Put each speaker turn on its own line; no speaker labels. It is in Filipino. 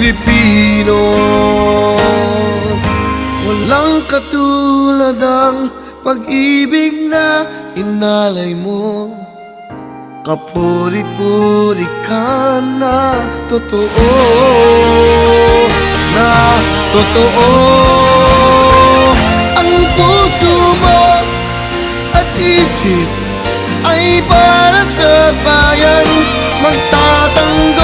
Pilipino. Walang katulad ang pag-ibig na inalay mo. Kapuri-puri ka na totoo, na totoo. Ang puso mo at isip ay para sa bayan, magtatanggal